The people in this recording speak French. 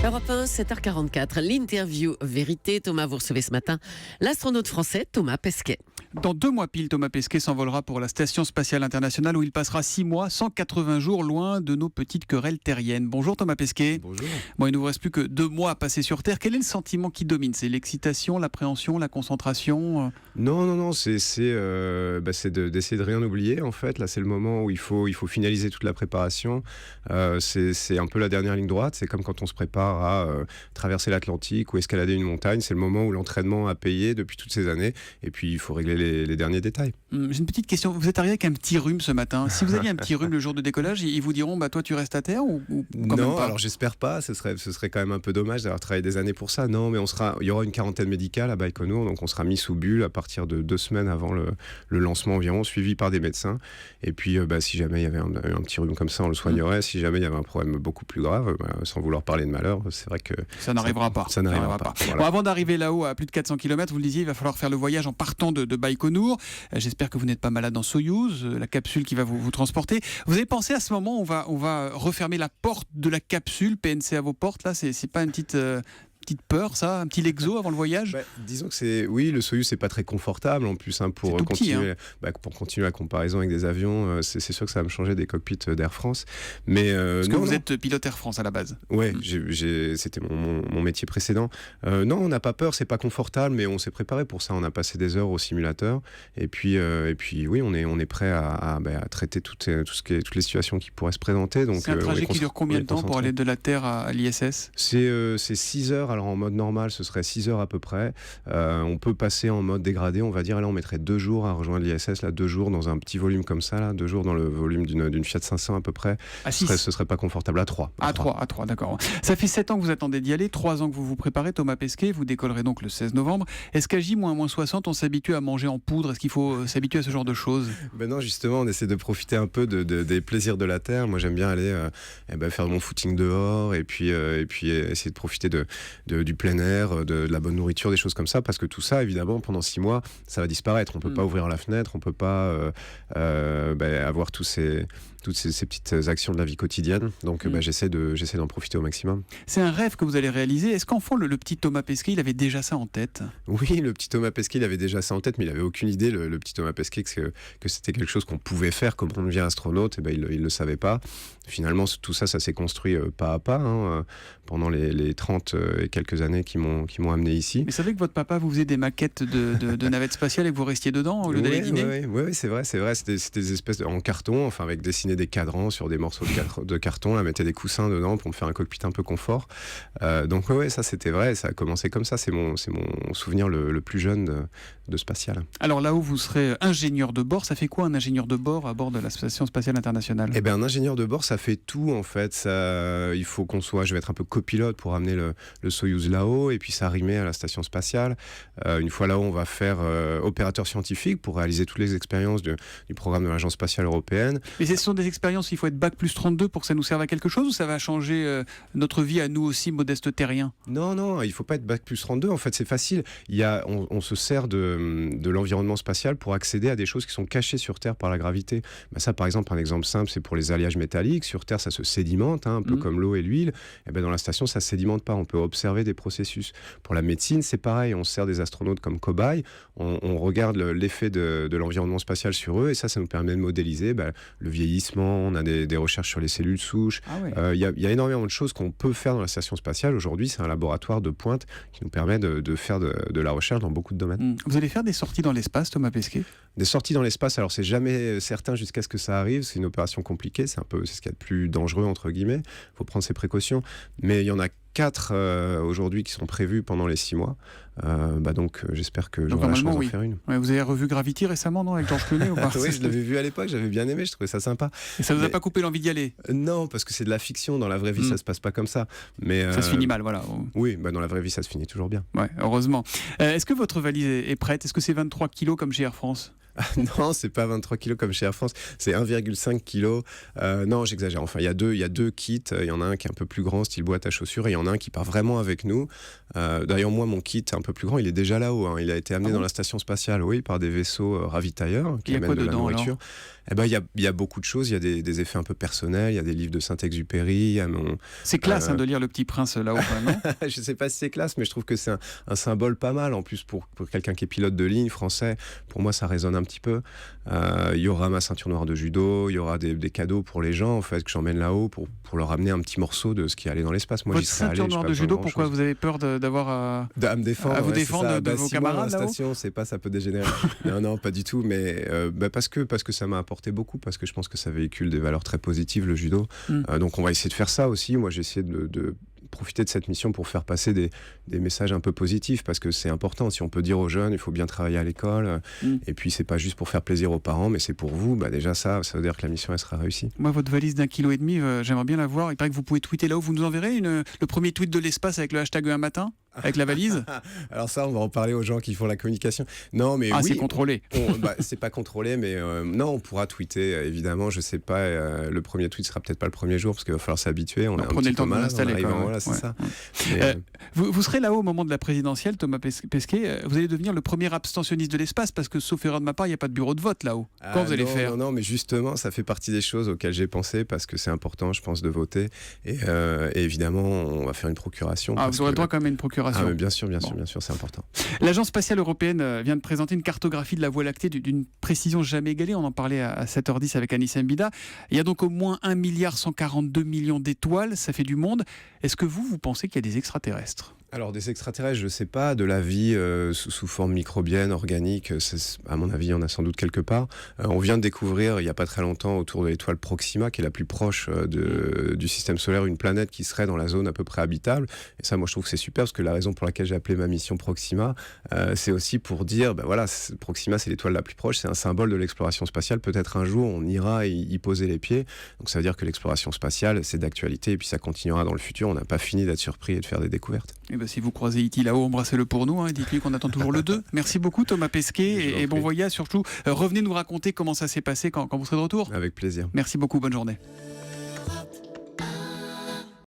Europe 1, 7h44, l'interview vérité. Thomas, vous recevez ce matin l'astronaute français Thomas Pesquet. Dans 2 mois pile, Thomas Pesquet s'envolera pour la Station Spatiale Internationale où il passera 6 mois, 180 jours loin de nos petites querelles terriennes. Bonjour Thomas Pesquet. Bonjour. Bon, il ne vous reste plus que 2 mois à passer sur Terre. Quel est le sentiment qui domine ? C'est l'excitation, l'appréhension, la concentration ? Non, c'est d'essayer de rien oublier en fait. Là, c'est le moment où il faut finaliser toute la préparation. C'est un peu la dernière ligne droite. C'est comme quand on se prépare à traverser l'Atlantique ou escalader une montagne. C'est le moment où l'entraînement a payé depuis toutes ces années. Et puis, il faut régler les derniers détails. J'ai une petite question. Vous êtes arrivé avec un petit rhume ce matin. Si vous aviez un petit rhume le jour de décollage, ils vous diront toi tu restes à terre ou quand même Non, pas ? alors j'espère pas. Ce serait quand même un peu dommage d'avoir travaillé des années pour ça. Non, mais il y aura une quarantaine médicale à Baïkonour, donc on sera mis sous bulle à partir de 2 semaines avant le lancement environ, suivi par des médecins. Et puis, si jamais il y avait un petit rhume comme ça, on le soignerait. Si jamais il y avait un problème beaucoup plus grave, sans vouloir parler de malheur, c'est vrai que ça n'arrivera pas. Ça n'arrivera pas. Voilà. Bon, avant d'arriver là-haut à plus de 400 km, vous le disiez, il va falloir faire le voyage en partant de Baïkonour. J'espère que vous n'êtes pas malade dans Soyouz, la capsule qui va vous transporter. Vous avez pensé à ce moment, on va refermer la porte de la capsule, PNC à vos portes, là, c'est pas une petite peur, ça, un petit Lexo avant le voyage? Disons que le Soyouz c'est pas très confortable en plus pour continuer, pour continuer la comparaison avec des avions. C'est sûr que ça va me changer des cockpits d'Air France. Mais parce que vous êtes pilote Air France à la base. Ouais, c'était mon métier précédent. Non, on n'a pas peur, c'est pas confortable, mais on s'est préparé pour ça. On a passé des heures au simulateur, et puis oui, on est prêt à traiter toutes les situations qui pourraient se présenter. Donc, c'est un trajet qui dure combien de temps pour aller de la Terre à l'ISS? C'est 6 heures. Alors en mode normal, ce serait 6 heures à peu près. On peut passer en mode dégradé, on va dire. Là, on mettrait 2 jours à rejoindre l'ISS, là, 2 jours dans un petit volume comme ça, là, 2 jours dans le volume d'une Fiat 500 à peu près. Ce serait pas confortable. À 3. À 3, d'accord. Ça fait 7 ans que vous attendez d'y aller, 3 ans que vous vous préparez, Thomas Pesquet. Vous décollerez donc le 16 novembre. Est-ce qu'à J-60, on s'habitue à manger en poudre? Est-ce qu'il faut s'habituer à ce genre de choses? Non, justement, on essaie de profiter un peu des plaisirs de la Terre. Moi, j'aime bien aller faire mon footing dehors et puis essayer de profiter du plein air, de la bonne nourriture, des choses comme ça, parce que tout ça, évidemment, pendant 6 mois, ça va disparaître. On peut pas ouvrir la fenêtre, on peut pas avoir toutes ces petites actions de la vie quotidienne. Donc, j'essaie d'en profiter au maximum. C'est un rêve que vous allez réaliser. Est-ce qu'enfant, le petit Thomas Pesquet, il avait déjà ça en tête? Oui, le petit Thomas Pesquet, il avait déjà ça en tête, mais il avait aucune idée, le petit Thomas Pesquet, que c'était quelque chose qu'on pouvait faire. Comme on devient astronaute, il le savait pas. Finalement, tout ça s'est construit pas à pas, pendant les 30 et quelques années qui m'ont amené ici. Mais vous savez que votre papa vous faisait des maquettes de navettes spatiales et que vous restiez dedans au lieu d'aller dîner? Oui, c'est vrai. C'était des espèces en carton, avec dessiner des cadrans sur des morceaux de carton, là, mettait des coussins dedans pour me faire un cockpit un peu confort. Donc ça c'était vrai, ça a commencé comme ça. C'est mon souvenir le plus jeune de spatial. Alors là où vous serez ingénieur de bord, ça fait quoi un ingénieur de bord à bord de la Station Spatiale Internationale? Un ingénieur de bord, ça fait tout en fait. Il faut je vais être un peu copilote pour amener le Soyouz là-haut et puis s'arrimer à la station spatiale. Une fois là-haut, on va faire opérateur scientifique pour réaliser toutes les expériences du programme de l'Agence spatiale européenne. Mais ce sont des expériences, il faut être bac+32 pour que ça nous serve à quelque chose, ou ça va changer notre vie à nous aussi, modestes terriens? Non, il ne faut pas être bac+32. En fait, c'est facile. On se sert de l'environnement spatial pour accéder à des choses qui sont cachées sur Terre par la gravité. Ça, par exemple, un exemple simple, c'est pour les alliages métalliques. Sur Terre, ça se sédimente, un peu comme l'eau et l'huile. Dans la station, ça ne se sédimente pas. On peut observer des processus. Pour la médecine, c'est pareil. On sert des astronautes comme cobayes. On regarde l'effet de l'environnement spatial sur eux, et ça nous permet de modéliser le vieillissement. On a des recherches sur les cellules souches. Il y a énormément de choses qu'on peut faire dans la station spatiale. Aujourd'hui, c'est un laboratoire de pointe qui nous permet de faire de la recherche dans beaucoup de domaines. Vous allez faire des sorties dans l'espace, Thomas Pesquet? Des sorties dans l'espace, alors c'est jamais certain jusqu'à ce que ça arrive. C'est une opération compliquée. C'est ce qu'il y a de plus dangereux, entre guillemets. Il faut prendre ses précautions. Mais il y en a 4 aujourd'hui qui sont prévus pendant les 6 mois. Donc j'espère que j'aurai la chance d'en faire une. Ouais, vous avez revu Gravity récemment, non, avec Georges Clooney ou pas? Oui, je l'avais vu à l'époque, j'avais bien aimé, je trouvais ça sympa. Et ça vous a pas coupé l'envie d'y aller? Non, parce que c'est de la fiction, dans la vraie vie ça se passe pas comme ça. Mais, ça se finit mal, voilà. Oui, dans la vraie vie ça se finit toujours bien. Ouais, heureusement. Est-ce que votre valise est prête? Est-ce que c'est 23 kilos comme chez Air France? Non, c'est pas 23 kilos comme chez Air France, c'est 1,5 kg. Non, j'exagère. Enfin, il y a deux kits. Il y en a un qui est un peu plus grand, style boîte à chaussures, et il y en a un qui part vraiment avec nous. D'ailleurs, moi, mon kit un peu plus grand, il est déjà là-haut. Hein. Il a été amené dans la station spatiale, oui, par des vaisseaux ravitailleurs qui amènent de la nourriture. Eh ben, il y a beaucoup de choses. Il y a des effets un peu personnels. Il y a des livres de Saint-Exupéry. C'est classe de lire Le Petit Prince là-haut, non? Je sais pas si c'est classe, mais je trouve que c'est un symbole pas mal. En plus, pour quelqu'un qui est pilote de ligne français, pour moi, ça résonne un petit peu. Il y aura ma ceinture noire de judo. Il y aura des cadeaux pour les gens, en fait, que j'emmène là-haut pour leur amener un petit morceau de ce qui est allé dans l'espace. Moi, votre ceinture noire de judo, pourquoi vous avez peur d'avoir à me défendre, vous défendre de vos camarades là-haut? Station, c'est pas, ça peut dégénérer. non, pas du tout. Mais parce que ça m'a apporté beaucoup, parce que je pense que ça véhicule des valeurs très positives, le judo. Donc on va essayer de faire ça aussi. Moi, j'ai essayé de profiter de cette mission pour faire passer des messages un peu positifs, parce que c'est important. Si on peut dire aux jeunes, il faut bien travailler à l'école, et puis c'est pas juste pour faire plaisir aux parents, mais c'est pour vous, déjà ça veut dire que la mission elle sera réussie. Moi, votre valise d'1,5 kg, j'aimerais bien la voir. Il paraît que vous pouvez tweeter là-haut. Vous nous enverrez le premier tweet de l'espace avec le hashtag un matin, avec la valise? Alors ça, on va en parler aux gens qui font la communication. Non, mais oui, c'est contrôlé. C'est pas contrôlé, mais non, on pourra tweeter, évidemment. Je sais pas, le premier tweet sera peut-être pas le premier jour, parce qu'il va falloir s'habituer. Prenez le temps de vous installer. Voilà, c'est ça. Vous serez là-haut au moment de la présidentielle, Thomas Pesquet. Vous allez devenir le premier abstentionniste de l'espace, parce que, sauf erreur de ma part, il n'y a pas de bureau de vote là-haut. Quand vous allez faire? Non, mais justement, ça fait partie des choses auxquelles j'ai pensé, parce que c'est important, je pense, de voter. Et évidemment, on va faire une procuration. Vous aurez le droit quand même à une procuration. Mais bien sûr, c'est important. L'Agence spatiale européenne vient de présenter une cartographie de la Voie lactée d'une précision jamais égalée. On en parlait à 7h10 avec Anis Mbida. Il y a donc au moins 1,142 milliard d'étoiles. Ça fait du monde. Est-ce que vous pensez qu'il y a des extraterrestres? Alors des extraterrestres, je ne sais pas, de la vie sous forme microbienne, organique, à mon avis, il y en a sans doute quelque part. On vient de découvrir, il n'y a pas très longtemps, autour de l'étoile Proxima, qui est la plus proche du système solaire, une planète qui serait dans la zone à peu près habitable. Et ça, moi, je trouve que c'est super, parce que la raison pour laquelle j'ai appelé ma mission Proxima, c'est aussi pour dire, Proxima, c'est l'étoile la plus proche, c'est un symbole de l'exploration spatiale. Peut-être un jour, on ira y poser les pieds. Donc ça veut dire que l'exploration spatiale, c'est d'actualité, et puis ça continuera dans le futur. On n'a pas fini d'être surpris et de faire des découvertes. Si vous croisez E.T. là-haut, embrassez-le pour nous, et dites-lui qu'on attend toujours le 2. Merci beaucoup Thomas Pesquet, et bon voyage surtout. Revenez nous raconter comment ça s'est passé quand vous serez de retour. Avec plaisir. Merci beaucoup, bonne journée.